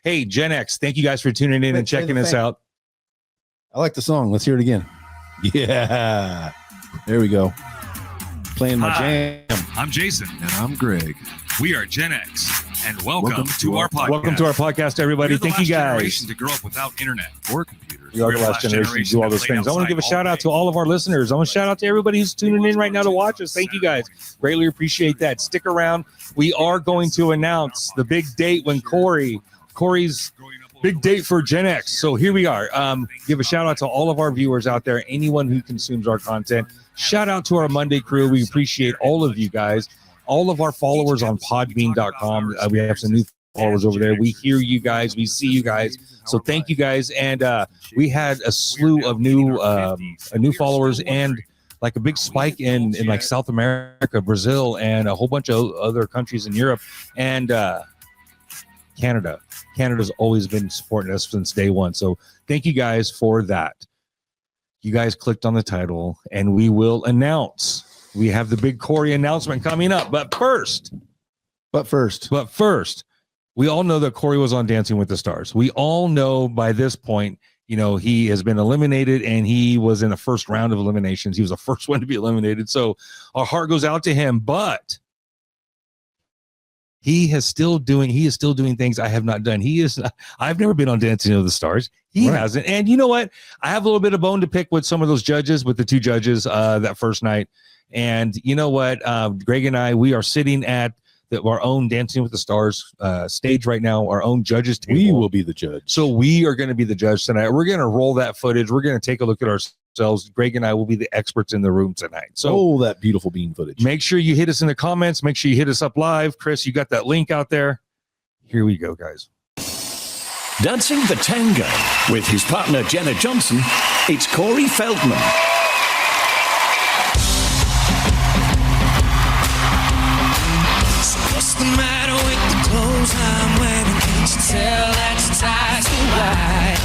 Hey, GenX, thank you guys for tuning in and checking us out. I like the song. Let's hear it again. Yeah. There we go. Playing my jam. I'm Jason. And I'm Greg. We are GenX, and welcome to our podcast. Welcome to our podcast, everybody. Thank you guys. To grow up without internet or computers. We are the last generation to do all those things. I want to give a shout out to all of our listeners. I want to shout out to everybody who's tuning in right now to watch us. Thank you guys. Greatly appreciate that. Stick around. We are going to announce the big date when Corey's big date for GenX. So here we are. Give a shout out to all of our viewers out there, anyone who consumes our content. Shout out to our Monday crew. We appreciate all of you guys. All of our followers on podbean.com. We have some new followers over there. We hear you guys. We see you guys. So thank you guys. And we had a slew of new followers and like a big spike in like South America, Brazil, and a whole bunch of other countries in Europe and Canada. Canada's always been supporting us since day one. So thank you guys for that. You guys clicked on the title and we will announce. We have the big Corey announcement coming up. But first, we all know that Corey was on Dancing with the Stars. We all know by this point, you know, he has been eliminated and he was in the first round of eliminations. He was the first one to be eliminated. So our heart goes out to him, but he is still doing things I have not done. I've never been on Dancing with the Stars. He hasn't. And you know what? I have a little bit of bone to pick with some of those judges, with the two judges that first night. And you know what? Greg and I, we are sitting at our own Dancing with the Stars stage right now, our own judges table. We will be the judge. So we are going to be the judge tonight. We're going to roll that footage. We're going to take a look at ourselves. Greg and I will be the experts in the room tonight. So that beautiful bean footage. Make sure you hit us in the comments. Make sure you hit us up live. Chris, you got that link out there. Here we go, guys. Dancing the Tango with his partner Jenna Johnson. It's Corey Feldman. What's the matter with the clothes I'm wearing? Can't you tell that your ties too wide?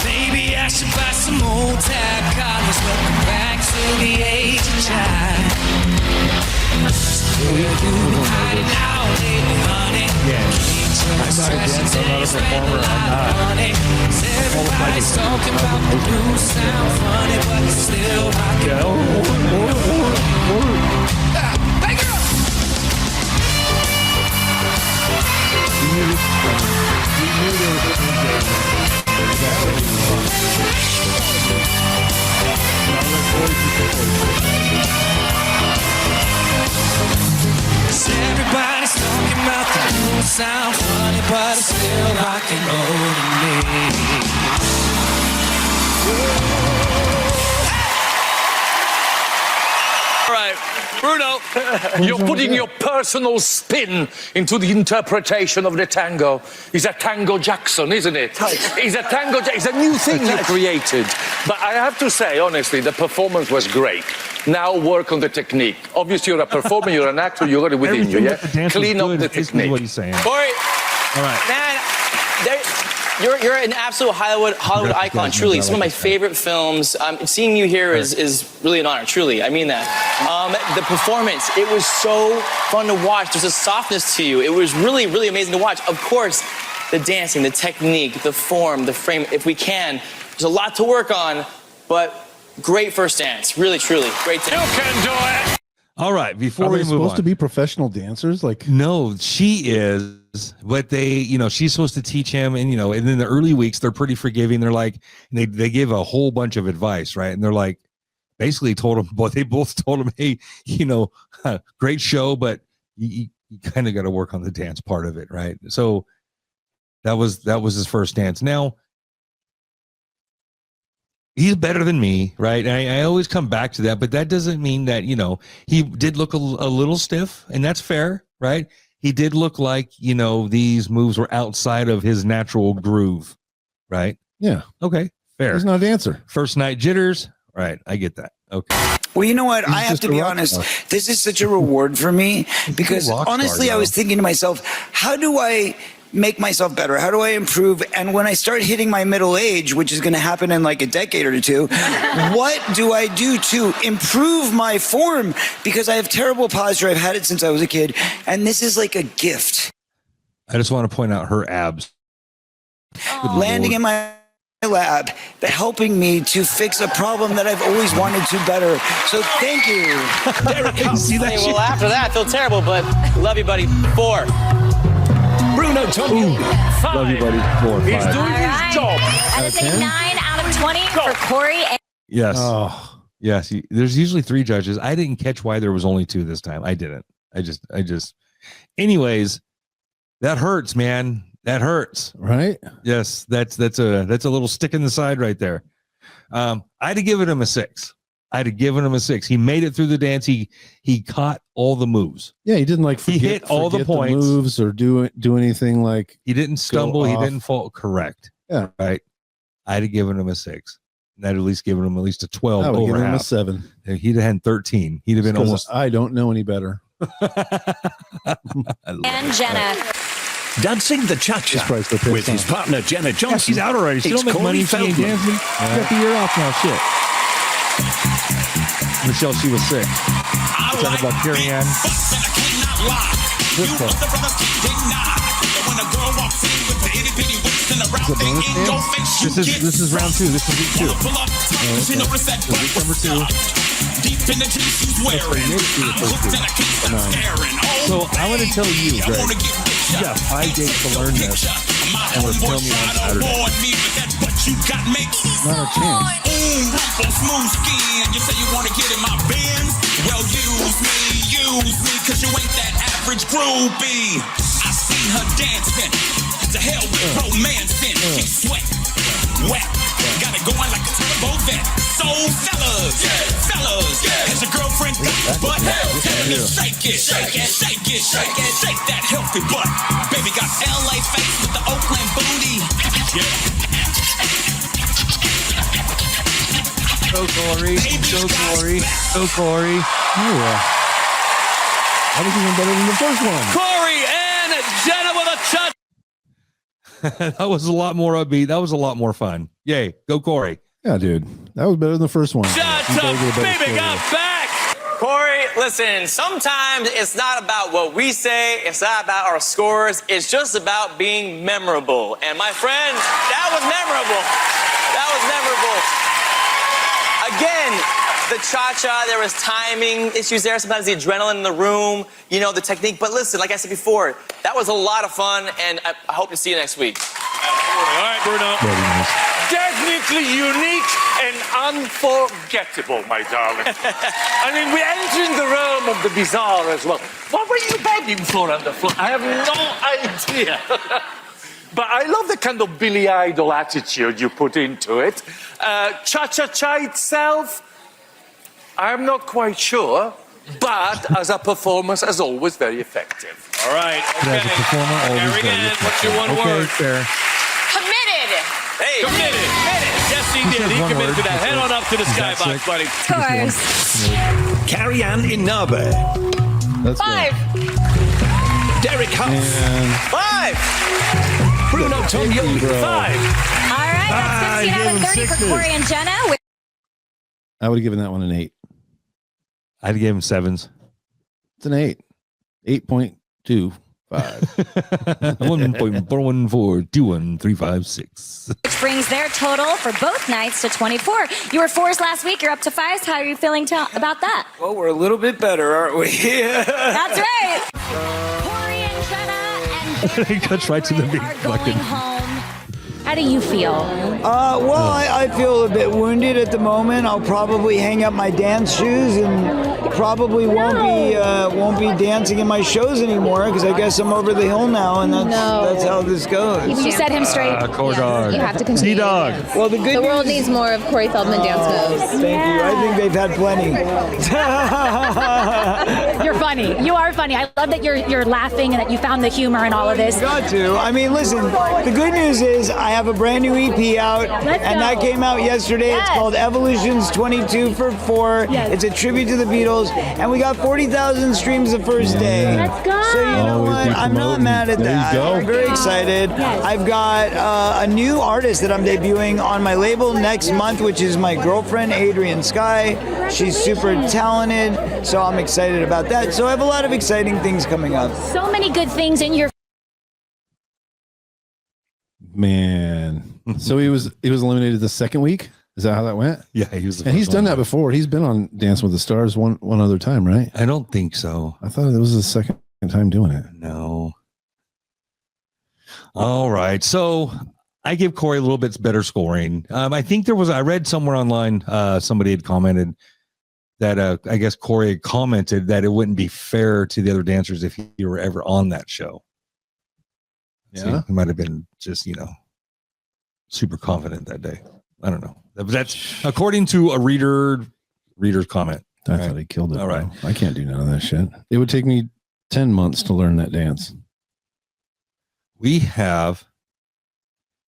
Maybe I should buy some old tab collars. Welcome back to the age of jive. Where you been hiding out lately, honey? I'm not a dancer, I'm not a performer, I'm not. Everybody's talking about the blues sound funny, but it's still rocking. Hey, girl! Everybody's talking about the blues sound funny, but it's still rock and roll to me. All right, Bruno, you're putting your personal spin into the interpretation of the tango. He's a Tango Jackson, isn't it? He's a Tango Jackson. It's a new thing you created. But I have to say, honestly, the performance was great. Now work on the technique. Obviously, you're a performer, you're an actor, you got it within you, yeah? Clean up the technique. What he's saying. Corey, all right. Man, you're an absolute Hollywood icon, truly. Some of my favorite films. Seeing you here is really an honor, truly. I mean that. The performance, it was so fun to watch. There's a softness to you. It was really, really amazing to watch. Of course, the dancing, the technique, the form, the frame, if we can. There's a lot to work on, but great first dance. Really, truly. Great dance. You can do it! All right, before we move on. supposed to be professional dancers? Like, no, she is, but she's supposed to teach him, and and in the early weeks they're pretty forgiving. They're like, they give a whole bunch of advice, right? And they're like, basically told him, but they both told him, hey, great show, but you kind of got to work on the dance part of it, right? So that was his first dance. Now, he's better than me, right? And I always come back to that, but that doesn't mean that, he did look a little stiff, and that's fair, right? He did look like, these moves were outside of his natural groove, right? Yeah. Okay, fair. He's not a dancer. First night jitters, right? I get that. Okay. Well, you know what? I have to be honest. This is such a reward for me because honestly, I was thinking to myself, how do I make myself better? How do I improve? And when I start hitting my middle age, which is going to happen in like a decade or two, what do I do to improve my form? Because I have terrible posture. I've had it since I was a kid. And this is like a gift. I just want to point out her abs. landing in my lap, helping me to fix a problem that I've always wanted to better. So thank you. See that Hey, shit? well, after that, I feel terrible, but love you, buddy. 4. Bruno Tonio. Love you, buddy. 4, 5. He's doing his job. And it's a 9 out of 20 for Corey. Yes. Oh, Yes. There's usually 3 judges. I didn't catch why there was only 2 this time. I didn't. I just. Anyways, that hurts, man. That hurts. right. Yes. That's a little stick in the side right there. I'd have given him a 6. He made it through the dance. He caught all the moves. Yeah, he didn't like He hit all the forget points. moves or do anything like. He didn't stumble. He off. didn't fall. Correct. Yeah. Right. I'd have given him a 6. And I'd at least given him at least a 12 I would over give him a half. 7. He'd have had 13. He'd have been Because almost. I don't know any better. And Jenna. Dancing the This cha-cha price for with his song. partner Jenna Johnson. Yeah, she's out already. She It's don't make Corey money. She ain't Feldman. dancing. She got the year off now. Shit. Michelle, she was sick. We're talking about Carrie Ann. This one. This is round 2. This is week 2. This is week number 2. So I want to tell you, Greg, you got 5 days to learn this, and we're filming on Saturday. Not a chance. Smooth skin, you say you want to get in my Benz? Well, use me, cause you ain't that average groupie. I seen her dancing, to hell with romancing. She's sweat, wet, got it going like a turbo vet. So fellas, has your girlfriend got the butt? Tell me shake that healthy butt. Baby got LA face with the Oakland booty. So Corey. Yeah. That was even better than the first one. Corey and Jenna with a shot. That was a lot more upbeat. That was a lot more fun. Yay. Go Corey. Yeah, dude. That was better than the first one. Shut You gotta up, get a better baby score got there. back. Corey, listen, sometimes it's not about what we say, it's not about our scores, it's just about being memorable. And my friend, that was memorable. Again, the cha-cha, there was timing issues there, sometimes the adrenaline in the room, the technique. But listen, like I said before, that was a lot of fun, and I hope to see you next week. All right, Bruno. Very nice. Technically unique and unforgettable, my darling. I mean, we're entering the realm of the bizarre as well. What were you begging for on the floor? I have no idea. But I love the kind of Billy Idol attitude you put into it. Cha-cha-cha itself, I'm not quite sure, but as a performance, as always, very effective. All right, okay. As a performer, always Carrie very Ann, what's your one Okay, word? fair. Committed. Hey, Committed. Yes, he did. said He one committed word. to that. Head on up to the Is that skybox, sick? buddy. Scores. Carrie Ann Inabe. That's 5. Derek Huff. And 5. Bruno Tonio. bro. 5. All right, that's 15 out of 30 for sixes. Corey and Jenna. I would have given that one an 8. I'd give him 7s. It's an 8. 8.25. 1.4142135 Which brings their total for both nights to 24. You were 4s last week. You're up to 5s. How are you feeling about that? Well, we're a little bit better, aren't we? That's right. Corey and Jenna and He cuts right to the big are fucking. going home. How do you feel? Well, I feel a bit wounded at the moment. I'll probably hang up my dance shoes and probably won't be dancing in my shows anymore because I guess I'm over the hill now, and that's how this goes. You set him straight. Core dog. You have to continue. T-Dog. Well, the good The world news- needs more of Corey Feldman dance moves. Thank you. I think they've had plenty. You're funny. You are funny. I love that you're laughing and that you found the humor in all of this. Got to. I mean, listen, the good news is I have a brand new EP out, and that came out yesterday. It's called Evolutions 22 for 4. It's a tribute to the Beatles, and we got 40,000 streams the first day. Let's go. So you know Always what? be I'm not promoting. mad at There you that. go. I'm very excited. I've got a new artist that I'm debuting on my label next month, which is my girlfriend, Adrian Sky. She's super talented, so I'm excited about that. So I have a lot of exciting things coming up. So many good things in your Man. So he was eliminated the second week? Is that how that went? Yeah, he was. And he's done that before. He's been on Dancing with the Stars one other time, right? I don't think so. I thought it was the second time doing it. No. All right. So I give Corey a little bit better scoring. I think I read somewhere online, somebody had commented that I guess Corey had commented that it wouldn't be fair to the other dancers if he were ever on that show. Yeah. So he might have been just, super confident that day. I don't know. That's according to a reader's comment. I thought he killed it. All right. I can't do none of that shit. It would take me 10 months to learn that dance. We have,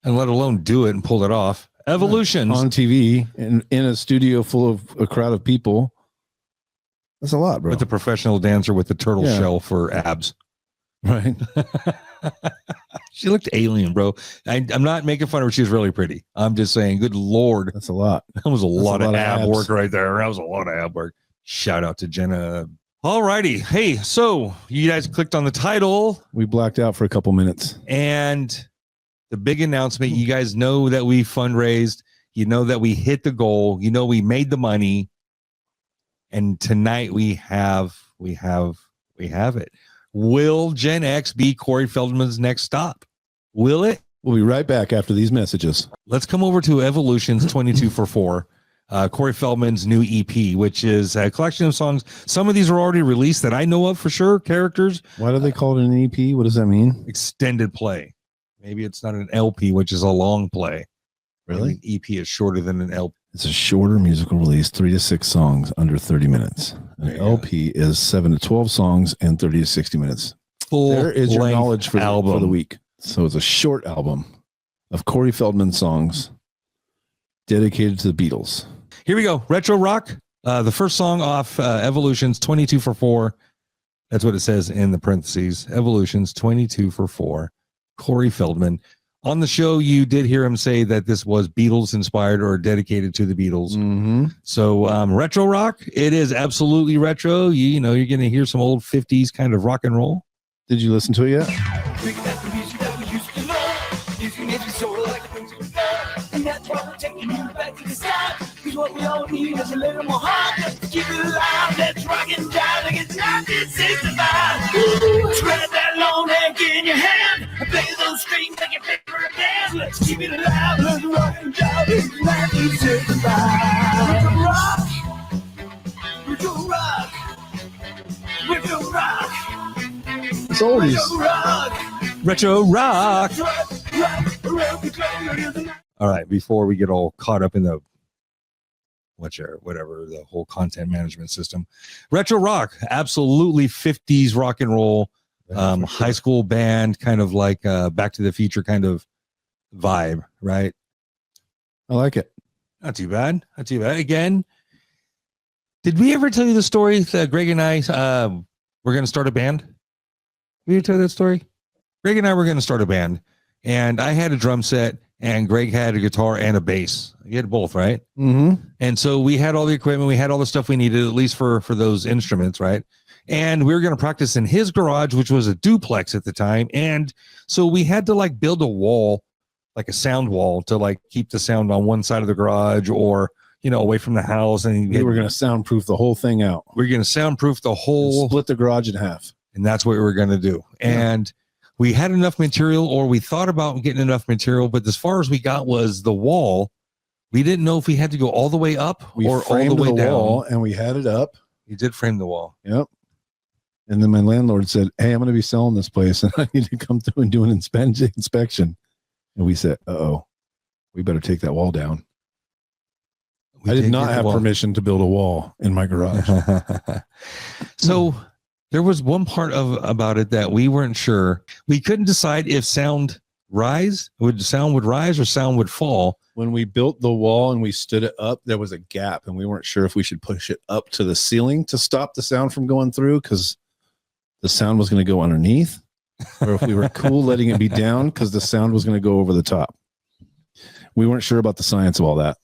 and let alone do it and pull it off, Evolutions. On TV in a studio full of a crowd of people. That's a lot, bro. With the professional dancer with the turtle shell for abs. Right. She looked alien, bro. I'm not making fun of her. She's really pretty. I'm just saying, good Lord. That's a lot. That was a lot of ab abs. work right there. That was a lot of ab work. Shout out to Jenna. All righty. Hey, so you guys clicked on the title. We blacked out for a couple minutes. And the big announcement, you guys know that we fundraised. You know that we hit the goal. You know we made the money. And tonight we have it. Will GenX be Corey Feldman's next stop? Will it? We'll be right back after these messages. Let's come over to Evolutions 22 for 4. Corey Feldman's new EP, which is a collection of songs. Some of these are already released that I know of for sure. Characters. Why do they call it an EP? What does that mean? Extended play. Maybe it's not an LP, which is a long play. Really? Maybe an EP is shorter than an LP. It's a shorter musical release, 3 to 6 songs under 30 minutes. An LP is 7 to 12 songs and 30 to 60 minutes. There is your knowledge for the week. So it's a short album of Corey Feldman songs dedicated to the Beatles. Here we go. Retro rock. The first song off Evolutions 22 for 4. That's what it says in the parentheses. Evolutions 22 for 4. Corey Feldman. On the show, you did hear him say that this was Beatles inspired or dedicated to the Beatles. Mm-hmm. So retro rock, it is absolutely retro. You're going to hear some old 50s kind of rock and roll. Did you listen to it yet? And that's why we're taking you back to the start. Cause what we all need is a little more heart just to keep it alive. Let's rock and jive like it's 1965. Spread that long neck in your hand and play those strings like your favorite band. Let's keep it alive. Let's rock and jive. It's 1965. We're gonna rock. We're gonna rock. It's oldies. Retro rock. All right, before we get all caught up in the whatever the whole content management system, retro rock, absolutely 50s rock and roll, high school band, kind of like Back to the Future kind of vibe, right? I like it. Not too bad. Again, did we ever tell you the story that Greg and I were going to start a band? Did we tell you that story? Greg and I were going to start a band, and I had a drum set. And Greg had a guitar and a bass. You had both, right? Mm-hmm. And so we had all the equipment. We had all the stuff we needed, at least for those instruments, right? And we were going to practice in his garage, which was a duplex at the time. And so we had to build a wall, like a sound wall, to keep the sound on one side of the garage or, away from the house. And we were going to soundproof the whole thing out. We were going to soundproof the whole... Split the garage in half. And that's what we were going to do. Yeah. And... we had enough material, or we thought about getting enough material, but as far as we got was the wall. We didn't know if we had to go all the way up or all the way down. Wall, and we had it up. You did frame the wall. Yep. And then my landlord said, "Hey, I'm going to be selling this place, and I need to come through and do an inspection." And we said, "Uh-oh, we better take that wall down." I did not have permission to build a wall in my garage. So. There was one part about it that we weren't sure. We couldn't decide if sound would rise or sound would fall. When we built the wall and we stood it up, there was a gap, and we weren't sure if we should push it up to the ceiling to stop the sound from going through because the sound was going to go underneath, or if we were cool letting it be down because the sound was going to go over the top. We weren't sure about the science of all that.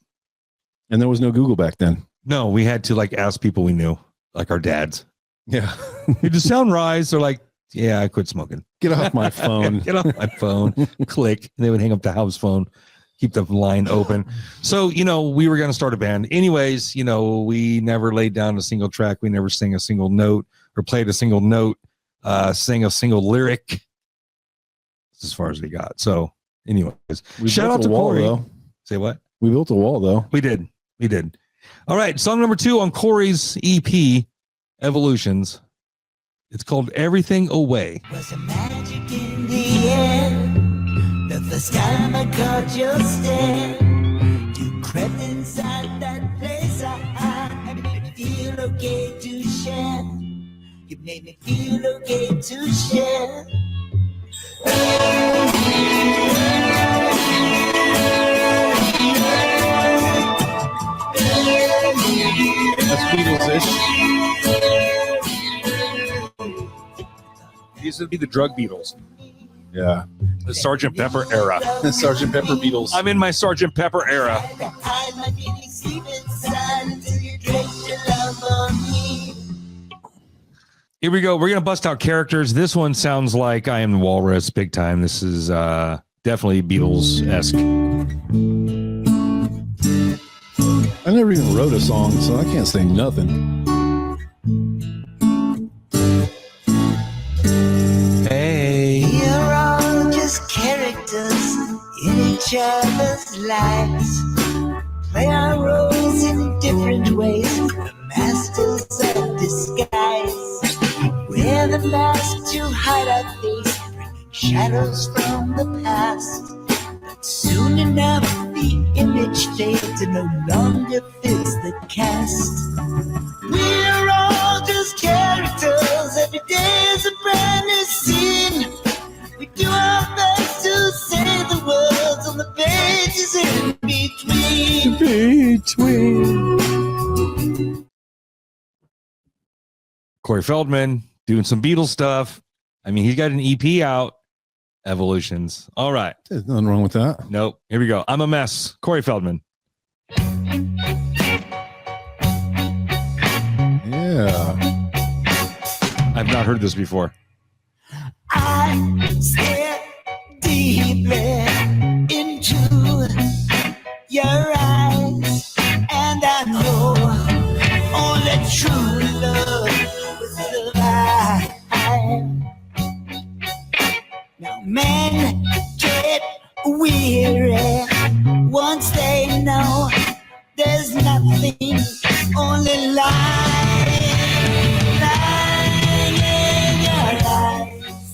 And there was no Google back then. No, we had to ask people we knew, like our dads. Yeah. Did the sound rise? They're like, Yeah, I quit smoking. Get off my phone. Get off my phone. Click. And they would hang up the house phone, keep the line open. So, we were going to start a band. Anyways, we never laid down a single track. We never sang a single note or played a single note, sang a single lyric. That's as far as we got. So, anyways, shout out to Corey. Though. Say what? We built a wall, though. We did. All right. Song number 2 on Corey's EP, Evolutions. It's called Everything Away. Was a magic in the air. The first time I caught your stare. You crept inside that place I made me feel okay to share. You made me feel okay to share. That's Beatles-ish. These would be the drug Beatles. Yeah. The Sgt. Pepper era. The Sgt. Pepper Beatles. I'm in my Sgt. Pepper era. Here we go. We're going to bust out characters. This one sounds like I Am the Walrus big time. This is definitely Beatles-esque. I never even wrote a song, so I can't say nothing. Hey. We're all just characters in each other's lives. Play our roles in different ways. The masters of disguise. Wear the mask to hide our face, bringing shadows from the past. But soon enough, the image fades and no longer fits the cast. We're all just characters. Every day is a brand new scene. We do our best to say the words on the pages in between. Corey Feldman doing some Beatles stuff. I mean, he's got an EP out. Evolutions. All right. There's nothing wrong with that. Nope. Here we go. I'm a Mess. Corey Feldman. Yeah. I've not heard this before. I stare deeply into your eyes, and I know only true love will survive. Now men get weary once they know there's nothing, only lying in your eyes.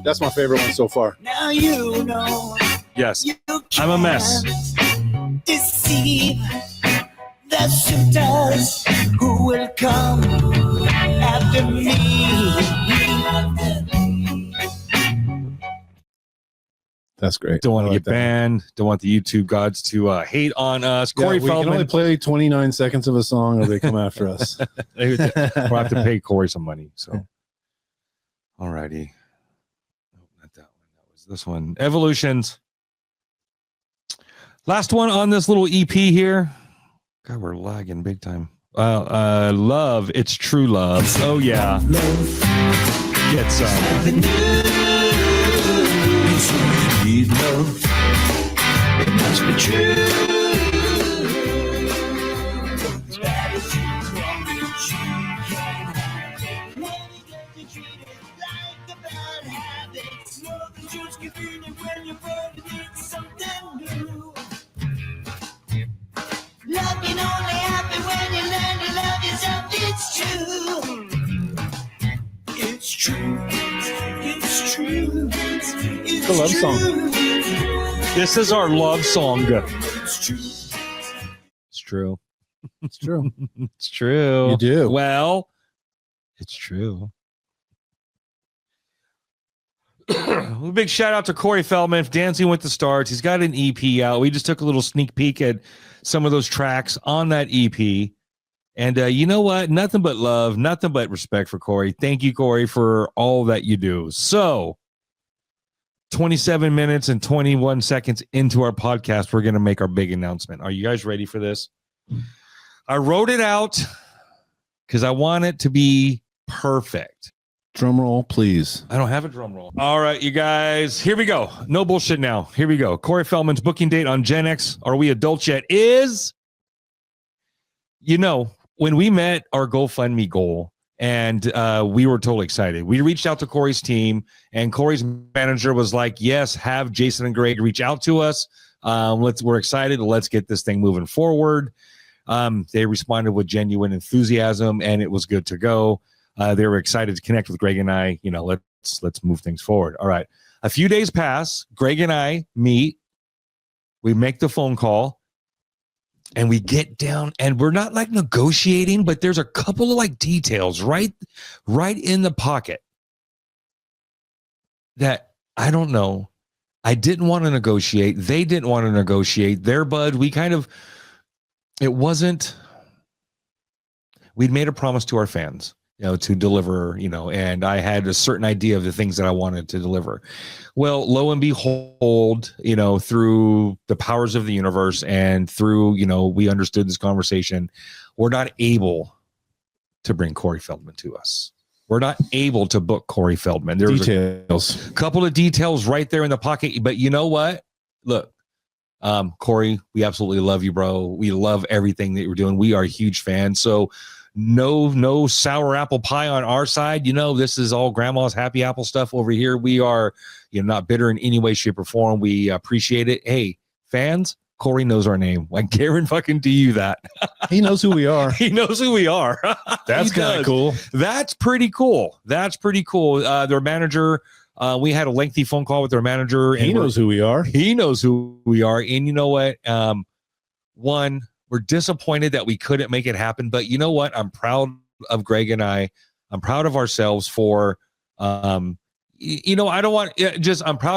That's my favorite one so far. Now you know. Yes. I'm a mess. Deceive the suitors who will come after me. That's great. Don't want to I get banned. Don't want the YouTube gods to hate on us. Yeah, Corey we Feldman. can only play 29 seconds of a song or they come after us. We'll have to pay Corey some money. So, all righty. Nope, not that one. That was this one. Evolutions. Last one on this little EP here. God, we're lagging big time. Love. It's True Love. Oh, yeah. Get some. Need love, it must be true. As bad as you want it, you can have it. When you get to treat it like a bad habit, know the truth's convenient when your body needs something new. Love can only happen when you learn to love yourself. It's true. It's true. It's true. It's a love song. This is our love song. It's true. It's true. It's true. It's true. You do. Well, it's true. A big shout out to Corey Feldman, Dancing with the Stars. He's got an EP out. We just took a little sneak peek at some of those tracks on that EP. And you know what? Nothing but love, nothing but respect for Corey. Thank you, Corey, for all that you do. So, 27 minutes and 21 seconds into our podcast, we're going to make our big announcement. Are you guys ready for this? I wrote it out because I want it to be perfect. Drum roll, please. I don't have a drum roll. All right, you guys, here we go. No bullshit now. Here we go. Corey Feldman's booking date on GenX, Are We Adults Yet? Is, when we met our GoFundMe goal, and we were totally excited. We reached out to Corey's team, and Corey's manager was like, yes, have Jason and Greg reach out to us. We're excited. Let's get this thing moving forward. They responded with genuine enthusiasm, and it was good to go. They were excited to connect with Greg and I. Let's move things forward. All right. A few days pass. Greg and I meet. We make the phone call, and we get down, and we're not like negotiating, but there's a couple of like details right in the pocket that I don't know. I didn't want to negotiate. They didn't want to negotiate. Their bud. We'd made a promise to our fans, to deliver, and I had a certain idea of the things that I wanted to deliver. Well, lo and behold, through the powers of the universe and through, we understood this conversation, we're not able to bring Corey Feldman to us. We're not able to book Corey Feldman. There's Details. a couple of details right there in the pocket, but you know what? Look, Corey, we absolutely love you, bro. We love everything that you're doing. We are huge fans. So no sour apple pie on our side. This is all grandma's happy apple stuff over here. We are, not bitter in any way, shape, or form. We appreciate it. Hey, fans, Corey knows our name. Like, Karen fucking do you that. He knows who we are. He knows who we are. That's kind of cool. That's pretty cool. Their manager, we had a lengthy phone call with their manager. He knows who we are. He knows who we are. And you know what? One, we're disappointed that we couldn't make it happen. But you know what? I'm proud of Greg and I. I'm proud of ourselves for, I'm proud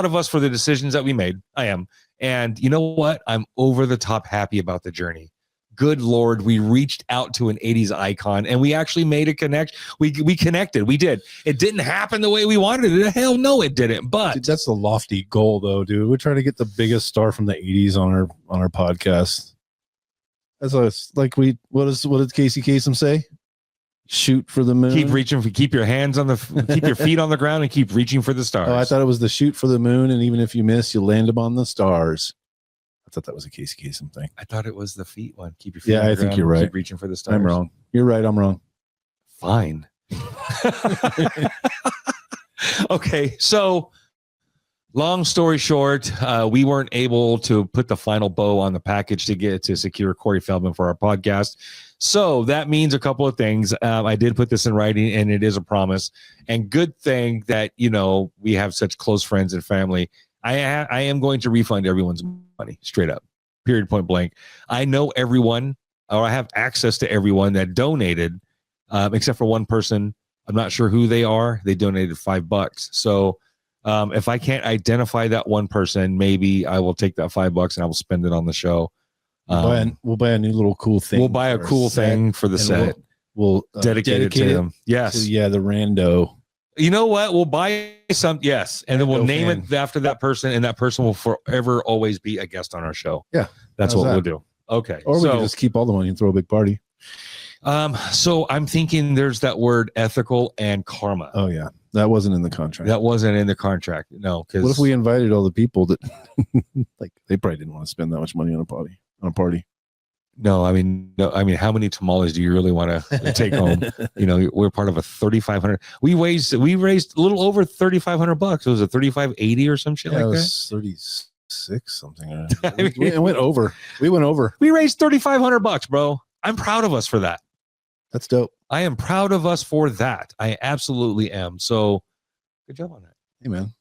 of us for the decisions that we made. I am. And you know what? I'm over the top happy about the journey. Good Lord, we reached out to an 80s icon and we actually made a connection. We connected. We did. It didn't happen the way we wanted it. Hell no, it didn't. But dude, that's the lofty goal though, dude. We're trying to get the biggest star from the 80s on our podcast. That's like what did Casey Kasem say? Shoot for the moon. Keep your feet on the ground and keep reaching for the stars. Oh, I thought it was the shoot for the moon, and even if you miss, you land them on the stars. I thought that was a Casey Kasem thing. I thought it was the feet one. Keep your feet on the I ground, think you're right. Keep reaching for the stars. I'm wrong. You're right. I'm wrong. Fine. Okay, so long story short, we weren't able to put the final bow on the package to secure Corey Feldman for our podcast. So that means a couple of things. I did put this in writing, and it is a promise. And good thing that we have such close friends and family. I am going to refund everyone's money straight up, period, point blank. I know everyone, or I have access to everyone that donated, except for one person. I'm not sure who they are. They donated $5. So if I can't identify that one person, maybe I will take that $5 and I will spend it on the show. We'll buy a new little cool thing. We'll buy a cool thing for the set. We'll dedicate it to them. Yes. The rando. You know what? We'll buy some. Yes. And then we'll name it after that person. And that person will forever always be a guest on our show. Yeah. That's what we'll do. Okay. Or we can just keep all the money and throw a big party. So I'm thinking there's that word ethical and karma. Oh yeah. That wasn't in the contract. That wasn't in the contract. No. What if we invited all the people that they probably didn't want to spend that much money on a party? No, I mean, how many tamales do you really want to take home? We're part of a 3,500. We raised a little over $3,500. It was a 3,580 or some shit like that. 36 something. We went over. We went over. We raised $3,500, bro. I'm proud of us for that. That's dope. I am proud of us for that. I absolutely am. So, good job on that. Hey man,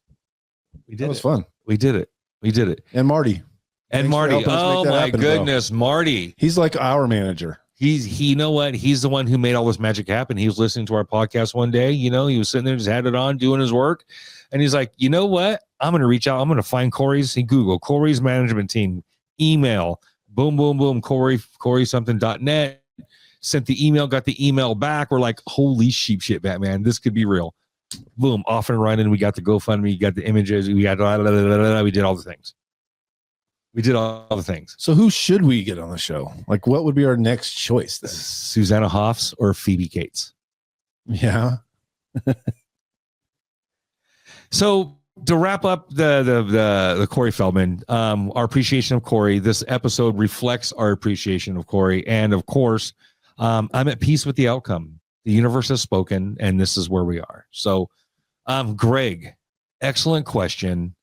we did. It was fun. We did it. And Marty. And Marty, oh my goodness, Marty. He's like our manager. You know what? He's the one who made all this magic happen. He was listening to our podcast one day. He was sitting there, just had it on, doing his work. And he's like, you know what? I'm going to reach out. I'm going to find Corey's. He Google Corey's management team, email, boom, boom, boom, Corey something.net. Sent the email, got the email back. We're like, holy shit, Batman. This could be real. Boom, off and running. We got the GoFundMe, we got the images, we got we did all the things. We did all the things. So who should we get on the show? Like, what would be our next choice then? Susanna Hoffs or Phoebe Cates? Yeah. So to wrap up the Corey Feldman, our appreciation of Corey, this episode reflects our appreciation of Corey. And of course, I'm at peace with the outcome. The universe has spoken, and this is where we are. So, Greg, excellent question.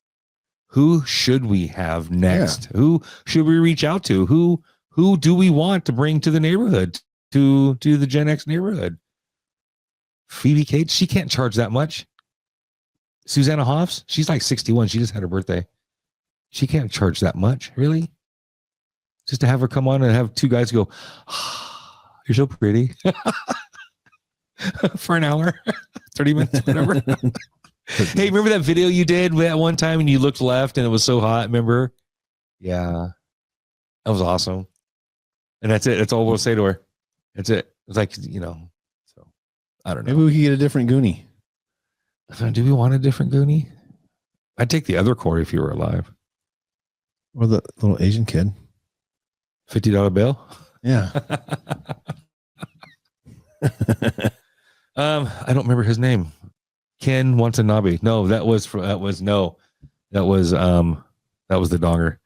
Who should we have next? Yeah. Who should we reach out to? Who do we want to bring to the neighborhood, to the GenX neighborhood? Phoebe Cates, she can't charge that much. Susanna Hoffs, she's like 61. She just had her birthday. She can't charge that much, really? Just to have her come on and have two guys go, oh, you're so pretty. For an hour, 30 minutes, whatever. Hey, remember that video you did that one time and you looked left and it was so hot? Remember? Yeah. That was awesome. And that's it. That's all we'll say to her. That's it. It's like, so I don't know. Maybe we could get a different Goonie. Do we want a different Goonie? I'd take the other Corey if you were alive. Or the little Asian kid. $50 bill? Yeah. I don't remember his name. Ken Watanabe. No, that was the donger.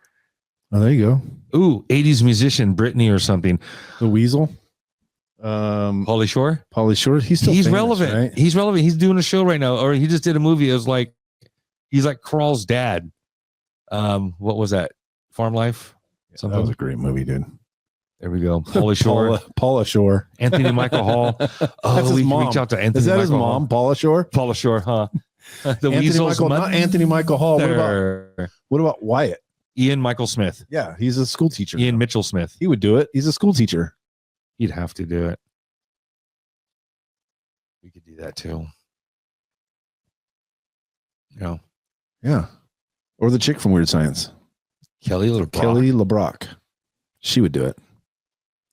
Oh, there you go. Ooh, 80s musician, Brittany or something. The Weasel. Pauly Shore. Pauly Shore. He's famous, relevant. Right? He's relevant. He's doing a show right now, or he just did a movie. It was like he's like Crawl's dad. What was that? Farm Life. Yeah, that was a great movie, dude. There we go. Pauly Shore. Paula Shore. Anthony Michael Hall. Oh, we can reach out to Anthony. Is that Michael his mom, Hall. Paula Shore? Paula Shore, huh? The Anthony Weasel's Michael, not Anthony Michael Hall. What about Wyatt? Ian Michael Smith. Yeah, he's a school teacher. Ian Mitchell Smith. He would do it. He's a school teacher. He'd have to do it. We could do that too. Yeah. Yeah. Or the chick from Weird Science. Kelly LeBrock. She would do it.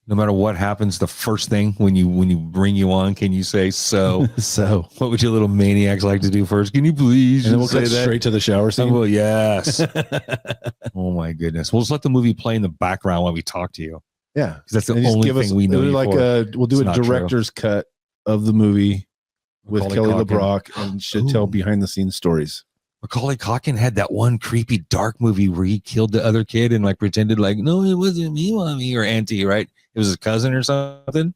No matter what happens, the first thing when you bring you on, can you say so? So, what would you little maniacs like to do first? Can you please? And then we'll cut straight to the shower scene. Well, yes. Oh my goodness. We'll just let the movie play in the background while we talk to you. Yeah, because that's the only thing we know. We'll do a director's cut of the movie with Kelly LeBrock, and she'll tell behind the scenes stories. Macaulay Culkin had that one creepy dark movie where he killed the other kid and like pretended like, no, it wasn't me, mommy or auntie, right? It was his cousin or something.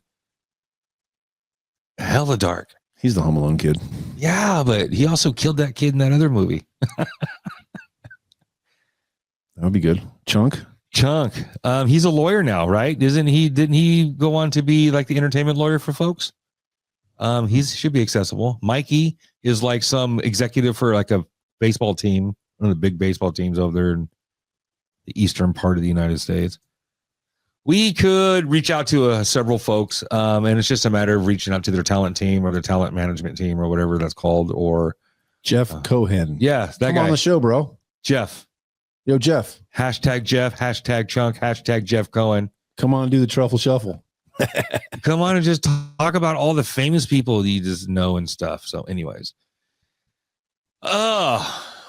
Hella dark. He's the Home Alone kid. Yeah, but he also killed that kid in that other movie. That would be good. Chunk. He's a lawyer now, right? Didn't he go on to be like the entertainment lawyer for folks? He should be accessible. Mikey is like some executive for like a baseball team, one of the big baseball teams over there in the eastern part of the United States. We could reach out to several folks, and it's just a matter of reaching out to their talent team or their talent management team or whatever that's called. Or Jeff Cohen. Yeah, that guy on the show, bro. Jeff. Yo, Jeff. Hashtag Jeff. Hashtag Chunk. Hashtag Jeff Cohen. Come on, do the truffle shuffle. Come on and just talk about all the famous people you just know and stuff. So, anyways.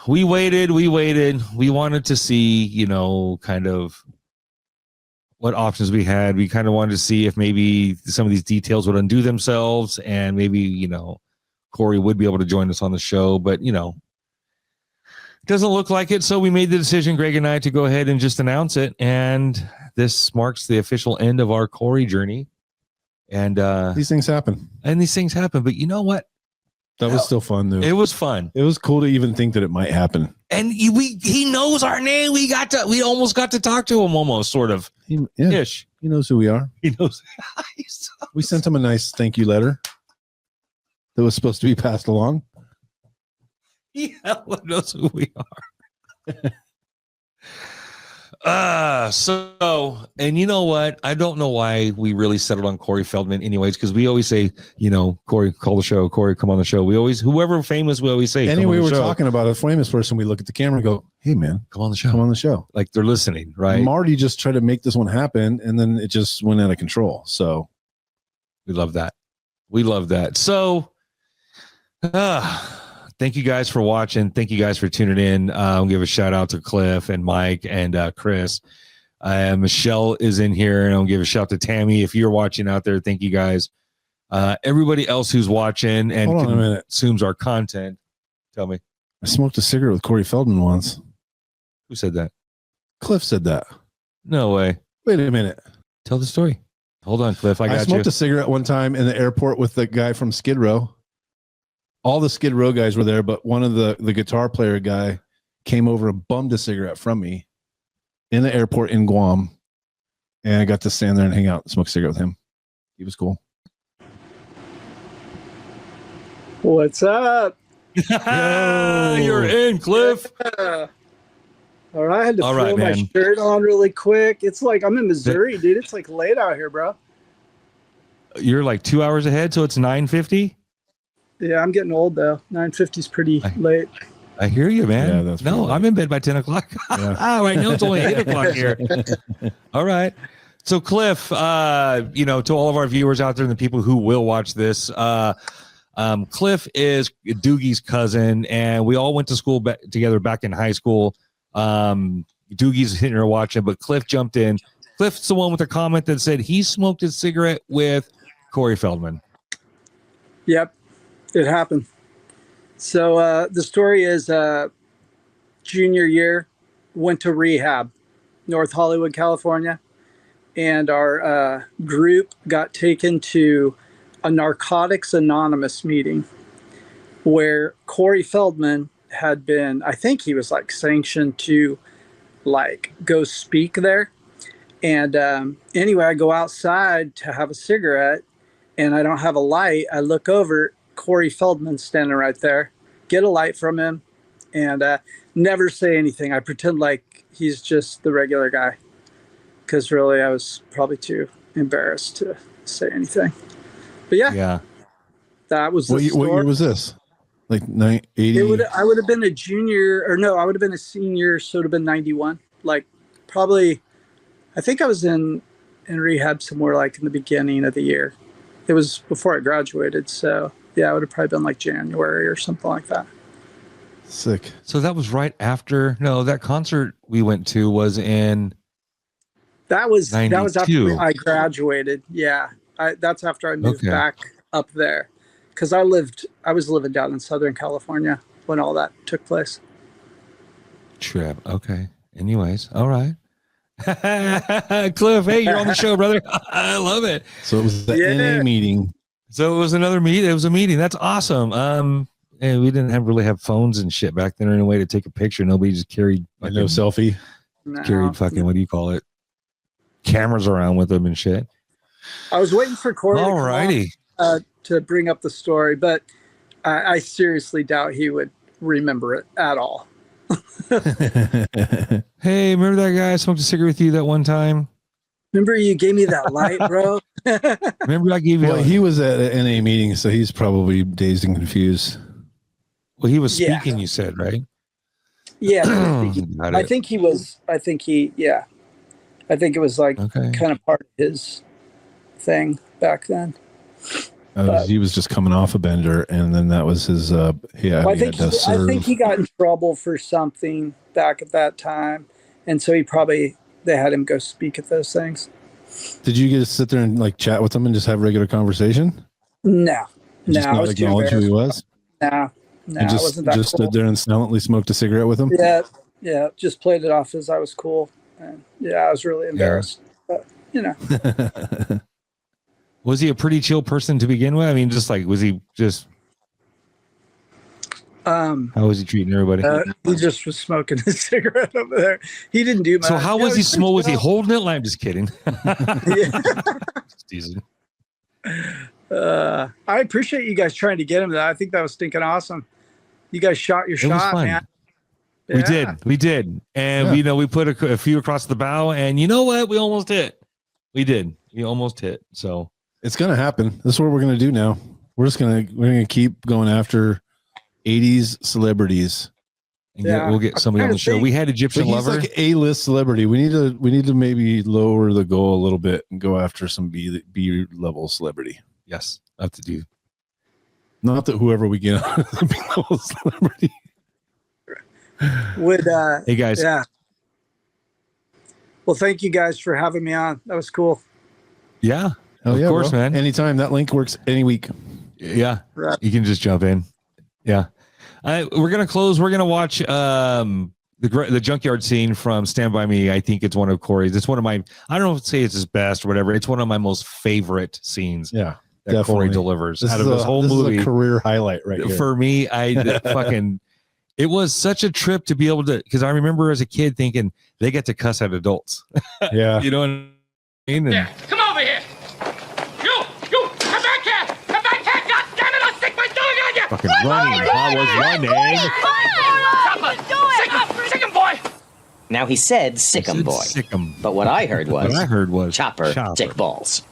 We waited. We wanted to see, kind of what options we had. We kind of wanted to see if maybe some of these details would undo themselves and maybe, Corey would be able to join us on the show, but, it doesn't look like it. So we made the decision, Greg and I, to go ahead and just announce it. And this marks the official end of our Corey journey. And these things happen. But you know what? That was still fun, though. It was fun. It was cool to even think that it might happen. And he knows our name. We almost got to talk to him, almost sort of. Ish. He knows who we are. He knows. We sent him a nice thank you letter that was supposed to be passed along. He knows who we are. And you know what? I don't know why we really settled on Corey Feldman anyways, because we always say, Corey, call the show. Corey, come on the show. We always, whoever famous, we always say. Anyway, we're talking about a famous person. We look at the camera and go, hey, man, come on the show. Come on the show. Like they're listening, right? Marty just tried to make this one happen, and then it just went out of control. So we love that. So, thank you guys for watching. Thank you guys for tuning in. I'll give a shout out to Cliff and Mike and Chris. Michelle is in here, and I'll give a shout out to Tammy. If you're watching out there, thank you guys. Everybody else who's watching and consumes our content, tell me. I smoked a cigarette with Corey Feldman once. Who said that? Cliff said that. No way. Wait a minute. Tell the story. Hold on, Cliff. I smoked a cigarette one time in the airport with the guy from Skid Row. All the Skid Row guys were there, but one of the guitar player guy came over and bummed a cigarette from me in the airport in Guam. And I got to stand there and hang out and smoke a cigarette with him. He was cool. What's up? You're in, Cliff. Yeah. All right, I had to All throw right, my man. shirt on really quick. It's like I'm in Missouri, dude. It's like late out here, bro. You're like 2 hours ahead, so it's 9:50. Yeah, I'm getting old though. 9:50 is pretty late. I hear you, man. Yeah, that's no, pretty I'm in bed by 10 o'clock. Right now it's only 8 o'clock here. All right. So Cliff, to all of our viewers out there and the people who will watch this, Cliff is Doogie's cousin, and we all went to school together back in high school. Doogie's hitting her watching, but Cliff jumped in. Cliff's the one with a comment that said he smoked a cigarette with Corey Feldman. Yep, it happened. So the story is junior year, went to rehab, North Hollywood, California, and our group got taken to a Narcotics Anonymous meeting where Corey Feldman had been, I think he was like sanctioned to like go speak there. And anyway, I go outside to have a cigarette and I don't have a light. I look over, Corey Feldman standing right there, get a light from him and never say anything. I pretend like he's just the regular guy because really I was probably too embarrassed to say anything. But yeah, that was the What year was this? Like 80? I would have been a junior, or no, I would have been a senior, so it would have been 91. Like probably, I think I was in rehab somewhere like in the beginning of the year. It was before I graduated, so yeah, it would have probably been like January or something like that. Sick. So that was right after. No, that concert we went to was in. That was 92. after I graduated. Yeah, that's after I moved back up there, because I was living down in Southern California when all that took place. Trip. Okay. Anyways, all right. Cliff, hey, you're on the show, brother. I love it. So it was the NA meeting. So it was another meeting. It was a meeting. That's awesome. And we didn't really have phones and shit back then or any way to take a picture. Nobody just carried no selfie. Carried fucking what do you call it? Cameras around with them and shit. I was waiting for Corey Alrighty. to bring up the story, but I seriously doubt he would remember it at all. Hey, remember that guy I smoked a cigarette with you that one time? Remember you gave me that light, bro? Remember I gave you he was at an NA meeting, so he's probably dazed and confused. Well, he was speaking, you said, right? Yeah. I think it was like kind of part of his thing back then. He was just coming off a bender, and then that was his. I think he got in trouble for something back at that time, and so they had him go speak at those things. Did you get to sit there and like chat with him and just have regular conversation? No, I was acknowledge who he was. No, I wasn't that just cool. Stood there and silently smoked a cigarette with him. Yeah, just played it off as I was cool, and I was really embarrassed, but Was he a pretty chill person to begin with? I mean, was he just? How was he treating everybody? He just was smoking a cigarette over there. He didn't do much. So how was he smoking? Was he holding it? I'm just kidding. Just teasing. I appreciate you guys trying to get him. I think that was stinking awesome. You guys shot your shot, man. Yeah. We did, and we put a few across the bow, and you know what? We almost hit. We did. We almost hit. So. It's gonna happen. This is what we're gonna do now. We're gonna keep going after 80s celebrities. And we'll get somebody on the show. We had Egyptian Lover. He's like A-list celebrity. We need to maybe lower the goal a little bit and go after some B level celebrity. Yes, I have to do. Not that whoever we get on is a B level celebrity. Hey guys. Yeah. Well, thank you guys for having me on. That was cool. Yeah. Of course, man. Anytime. That link works any week. Yeah. Right. You can just jump in. Yeah. We're gonna close. We're gonna watch the junkyard scene from Stand By Me. I think it's one of Corey's. It's one of my. I don't know if say it's his best or whatever. It's one of my most favorite scenes. Yeah, that definitely. Corey delivers This out is of this whole movie. Is a career highlight right here. For me, I fucking. It was such a trip to be able to, because I remember as a kid thinking they get to cuss at adults. Yeah, you know what I mean. And, Yeah, come over here. You, come back here. Come back here. God damn it, I'll stick my dog on you. Fucking running. I was running. Sick him, boy. Now he said sick 'em boy. Sick 'em. But what I heard was Chopper. Dick balls.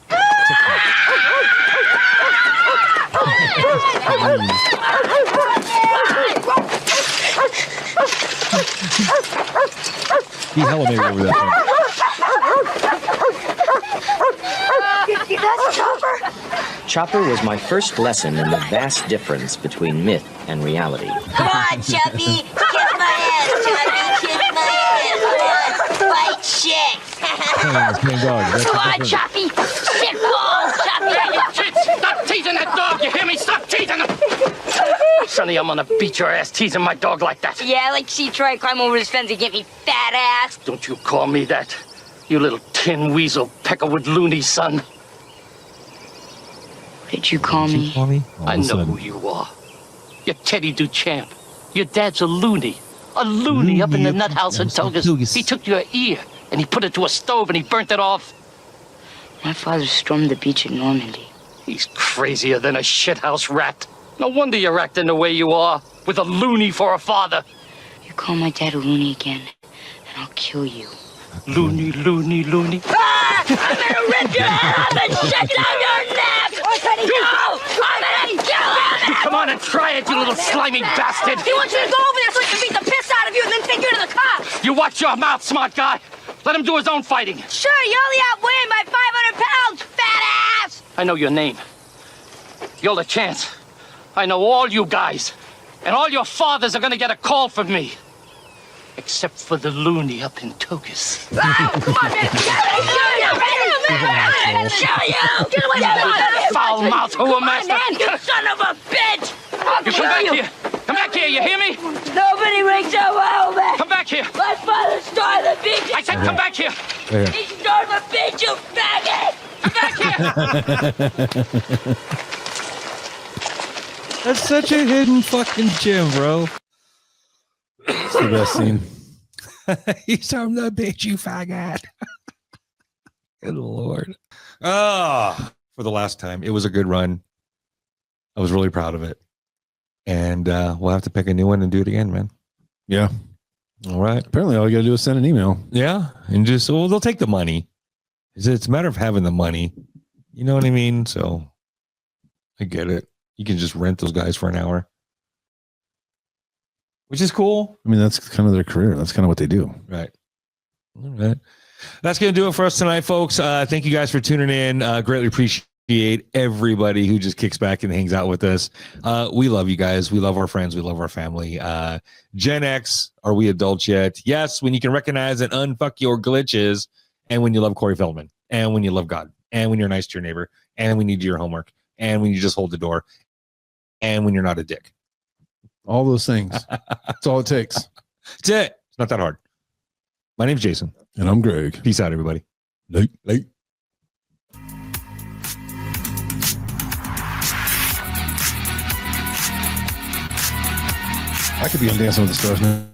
He elevated over that That's Chopper. Chopper was my first lesson in the vast difference between myth and reality. Come on, Chuppy. Kiss my ass, Chuppy. Kiss my ass. Come on. Fight shit. Come on, Chuppy. Sick balls, Chuppy. Hey, you kids, stop teasing that dog. You hear me? Stop teasing him. Sonny, I'm gonna beat your ass teasing my dog like that. Yeah, like she tried to climb over his fence and get me fat ass. Don't you call me that. You little tin weasel peckerwood loony son. What did you call me? I know who you are. You're Teddy Duchamp. Your dad's a loony. A loony up in the nut house in Togus. He took your ear and he put it to a stove and he burnt it off. My father stormed the beach in Normandy. He's crazier than a shithouse rat. No wonder you're acting the way you are, with a loony for a father. You call my dad a loony again, and I'll kill you. Loony, loony, loony. Ah! I'm gonna rip your head off and shake down your neck! I'm gonna kill him! Come on and try it, you little slimy bastard! He wants you to go over there so he can beat the piss out of you and then take you to the cops! You watch your mouth, smart guy. Let him do his own fighting. Sure, you only outweigh him by 500 pounds, fat ass! I know your name. You're the chance. I know all you guys. And all your fathers are gonna get a call from me. Except for the loony up in Togus. Oh, come on, man! Show you! Get away from me! Foul mouth, who master! Man, you son of a bitch! I'll You come back here! Come back here, you hear me? Nobody wakes up well, man! Come back here! My father started the beach! I said come back here! He started the beach, you faggot! Come back here! That's such a hidden fucking gem, bro. It's the best scene. He's on the bitch, you faggot. Good Lord. For the last time. It was a good run. I was really proud of it. And we'll have to pick a new one and do it again, man. Yeah. All right. Apparently all you gotta do is send an email. Yeah. And just, well, they'll take the money. It's a matter of having the money. You know what I mean? So I get it. You can just rent those guys for an hour, which is cool. I mean, that's kind of their career. That's kind of what they do. Right. All right. That's going to do it for us tonight, folks. Thank you guys for tuning in. Greatly appreciate everybody who just kicks back and hangs out with us. We love you guys. We love our friends. We love our family. Gen X, are we adults yet? Yes, when you can recognize and unfuck your glitches, and when you love Corey Feldman, and when you love God, and when you're nice to your neighbor, and when you do your homework, and when you just hold the door, and when you're not a dick. All those things. That's all it takes. That's it. It's not that hard. My name's Jason. And I'm Greg. Peace out, everybody. Late. I could be on Dancing with the Stars now.